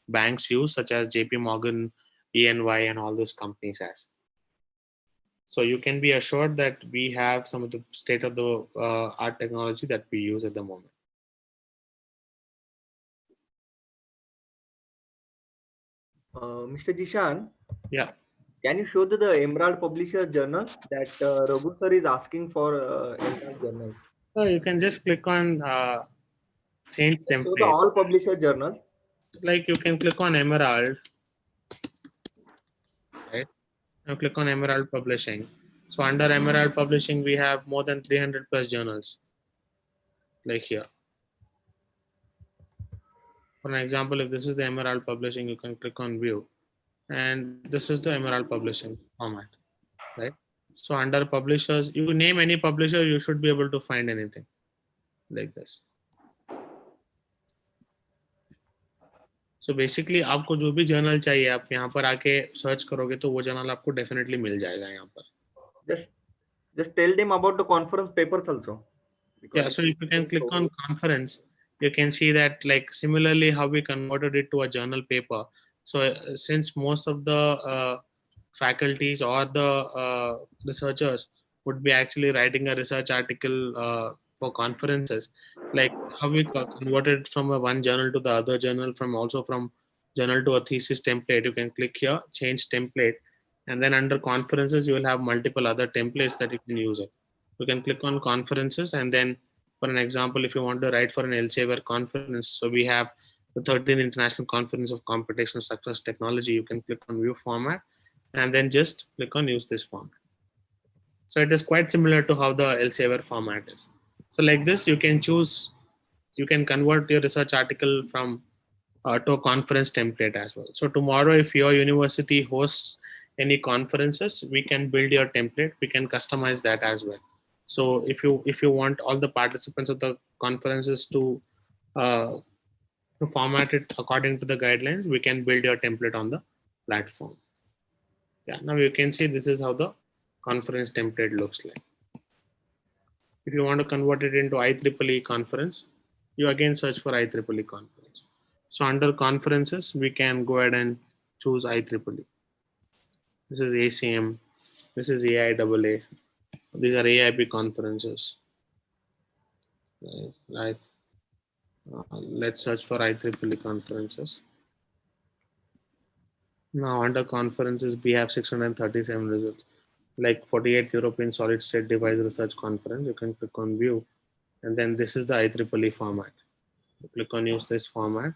banks use, such as JP Morgan, ENY, and all those companies has. So you can be assured that we have some of the state-of-the-art technology that we use at the moment. Mr. Jishan, Yeah. can you show the Emerald Publisher journal that Raghu sir is asking for Emerald journal? So you can just click on change So the template. all publisher journals. Like you can click on Emerald, right? Now click on Emerald Publishing. So under Emerald Publishing, we have more than 300 plus journals. Like here. For an example, if this is the Emerald Publishing, you can click on View, and this is the Emerald Publishing format, right? So under publishers, you name any publisher, you should be able to find anything like this. So basically, आपको जो भी journal चाहिए, आप यहाँ पर आके search करोगे तो वो जर्नल आपको डेफिनेटली मिल जाएगा यहाँ पर. Just tell them about the conference papers also. Yeah, so if you can click on conference, you can see that like similarly how we converted it to a journal paper. So since most of the faculties or the researchers would be actually writing a research article for conferences, like how we converted from one journal to the other journal, from journal to a thesis template. You can click here, change template, and then under conferences you will have multiple other templates that you can use it. You can click on conferences, and then for an example, if you want to write for an Elsevier conference, so we have the 13th International Conference of Computational Success Technology. You can click on view format and then just click on use this format. So it is quite similar to how the Elsevier format is. So like this, you can choose, you can convert your research article from to a conference template as well. So tomorrow, if your university hosts any conferences, we can build your template. We can customize that as well. So if you want all the participants of the conferences to format it according to the guidelines, we can build your template on the platform. Yeah, now you can see this is how the conference template looks like. If you want to convert it into IEEE conference, you again search for IEEE conference. So under conferences, we can go ahead and choose IEEE. This is ACM. This is AIAA. These are AIB conferences. Right. Let's search for IEEE conferences. Now under conferences, we have 637 results. Like 48th European Solid State Device Research Conference. You can click on view, and then this is the IEEE format. You click on use this format.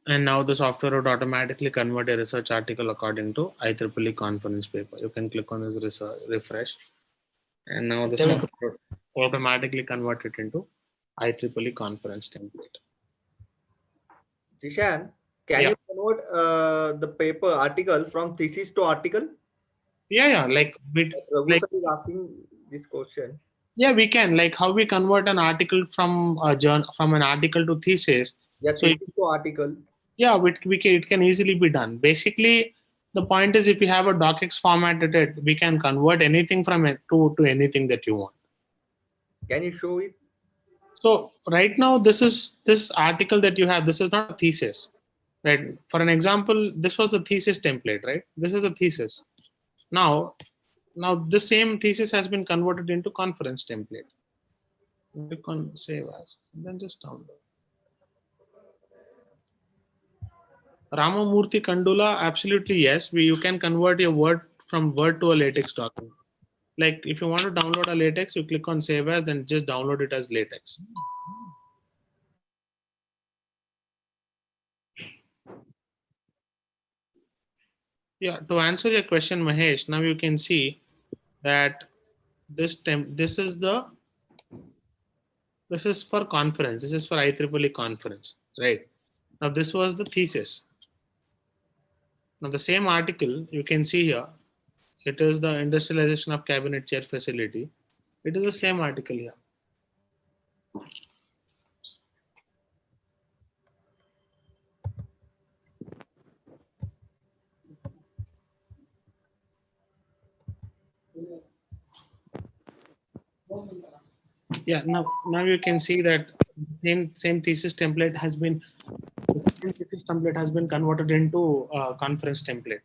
And now the software would automatically convert a research article according to IEEE conference paper. You can click on this refresh. And now the software automatically convert it into IEEE conference template. Jishan, can Yeah. you convert the paper article from thesis to article? Yeah, like Raghu sir is asking this question. yeah, we can, like how we convert an article from a journal, from an article to thesis. Yeah, So thesis to article. yeah, it can easily be done. Basically, the point is if you have a docx formatted it, we can convert anything from it to anything that you want. Can you show it? So right now, this article that you have, this is not a thesis, right? For an example, this was a thesis template, right? This is a thesis. Now the same thesis has been converted into conference template. Click on save as, and then just download. Ramamurthy Kandula, absolutely yes. You can convert your Word from Word to a LaTeX document. Like if you want to download a LaTeX, you click on save as, then just download it as LaTeX. Yeah, to answer your question, Mahesh, now you can see that this is for conference. This is for IEEE conference, right? Now this was the thesis. Now the same article you can see here. It is the industrialization of cabinet chair facility. It is the same article here. Yeah, now you can see that same thesis template has been converted into a conference template.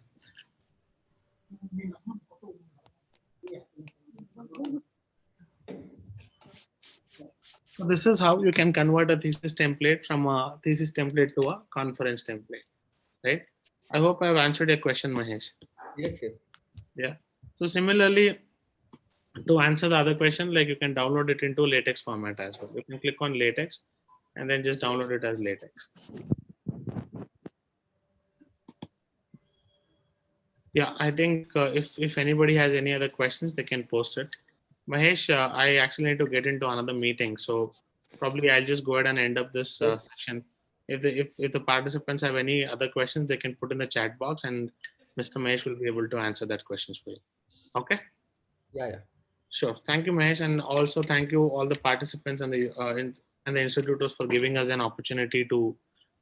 So this is how you can convert a thesis template from a thesis template to a conference template, right? I hope I have answered your question, Mahesh. Yes, yes. Yeah. So similarly, to answer the other question, like you can download it into LaTeX format as well. You can click on LaTeX and then just download it as LaTeX. Yeah, I think if anybody has any other questions, they can post it. Mahesh, I actually need to get into another meeting, so probably I'll just go ahead and end up this session. If the participants have any other questions, they can put in the chat box, and Mr. Mahesh will be able to answer that questions for you. Okay. Yeah. Sure. Thank you, Mahesh, and also thank you all the participants and the institutors for giving us an opportunity to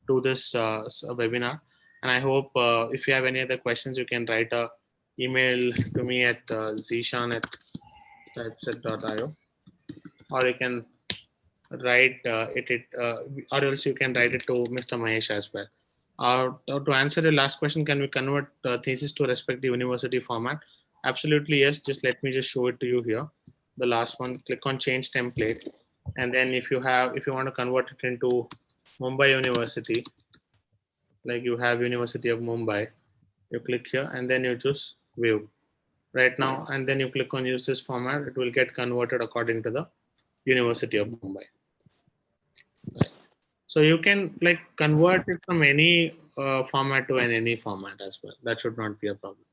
do this webinar. And I hope if you have any other questions, you can write a email to me at zishan@typeset.io, or you can write or else you can write it to Mr. Mahesh as well. To answer your last question, can we convert thesis to respective university format? Absolutely yes. Just let me just show it to you here. The last one, click on change template, and then if you want to convert it into Mumbai University, like you have University of Mumbai, you click here and then you choose view right now, and then you click on use this format. It will get converted according to the University of Mumbai. So you can like convert it from any format to any format as well. That should not be a problem.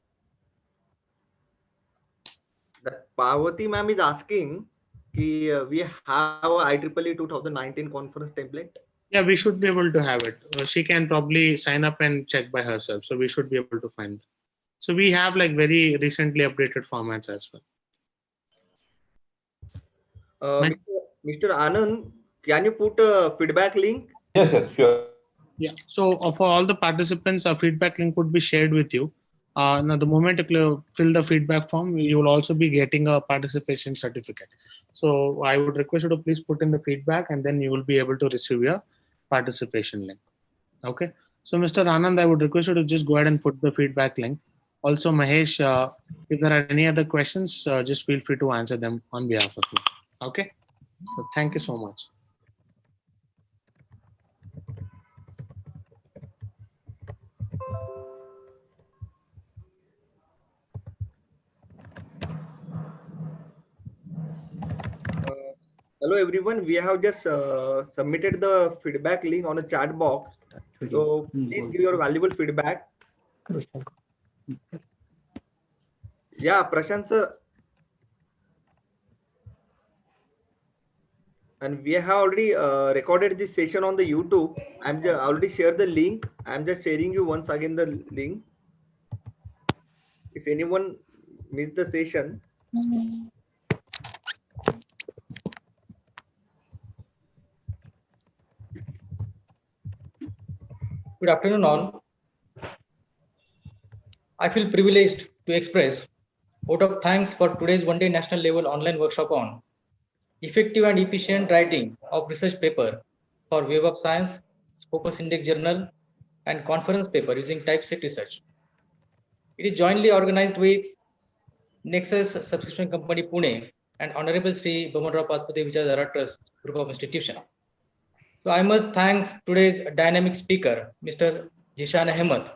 That Parvati ma'am is asking, we have a IEEE 2019 conference template. Yeah, we should be able to have it. She can probably sign up and check by herself. So we should be able to find it. So we have like very recently updated formats as well. Mr. Anand, can you put a feedback link? Yes, yes, sure. Yeah. So for all the participants, a feedback link would be shared with you. Now, the moment you fill the feedback form, you will also be getting a participation certificate. So I would request you to please put in the feedback, and then you will be able to receive your participation link. Okay. So Mr. Anand, I would request you to just go ahead and put the feedback link. Also, Mahesh, if there are any other questions, just feel free to answer them on behalf of me. Okay. So thank you so much. Hello everyone, we have just submitted the feedback link on a chat box. So please give your valuable feedback. Yeah, Prashant sir. And we have already recorded this session on the YouTube. I'm just already shared the link. I'm just sharing you once again the link. If anyone missed the session, Good afternoon, all. I feel privileged to express vote of thanks for today's one-day national level online workshop on effective and efficient writing of research paper for Web of Science, Scopus Index Journal, and conference paper using Typeset Research. It is jointly organized with Nexus Subscription Company Pune and Honorable Sri Bamanrao Paspati Vichardhara Trust Group of Institution. So I must thank today's dynamic speaker, Mr. Jishan Ahmed,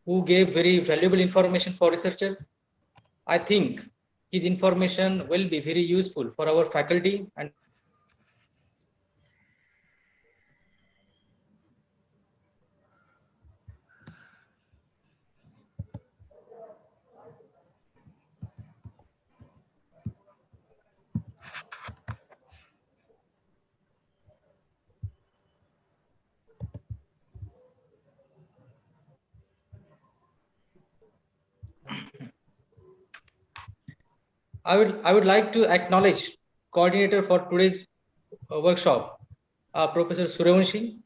who gave very valuable information for researchers. I think his information will be very useful for our faculty and I would like to acknowledge coordinator for today's workshop, Professor Suryavanshi,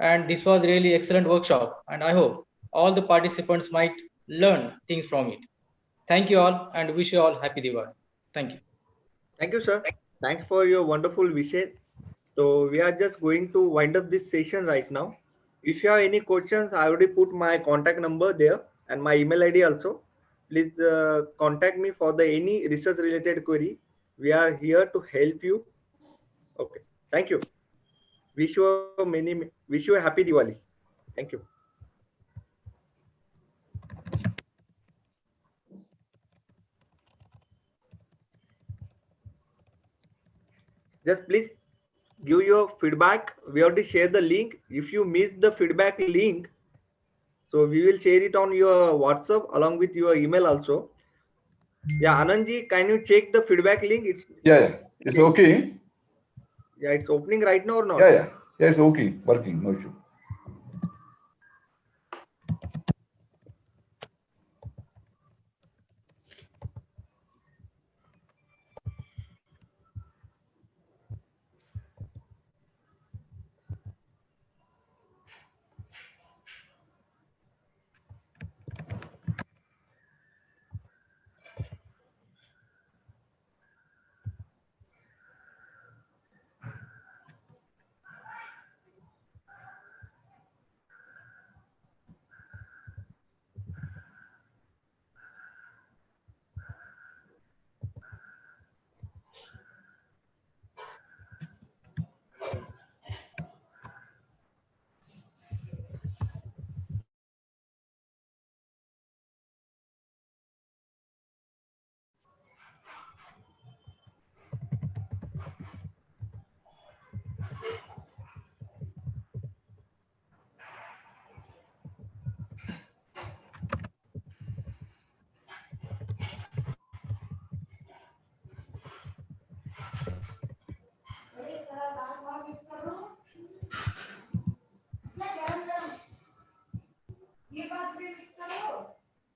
and this was really excellent workshop, and I hope all the participants might learn things from it. Thank you all, and wish you all happy Diwali. Thank you. thank you, sir. Thanks for your wonderful wishes. So we are just going to wind up this session right now. If you have any questions, I already put my contact number there and my email ID also. Please contact me for the any research related query. We are here to help you. Okay. Thank you. Wish you a happy Diwali. Thank you. Just please give your feedback. We already share the link. If you miss the feedback link, so we will share it on your WhatsApp along with your email also. Yeah, Anandji, can you check the feedback link? It's okay. Yeah, it's opening right now or not? Yeah, it's okay, working, no issue. ये बात भी करो।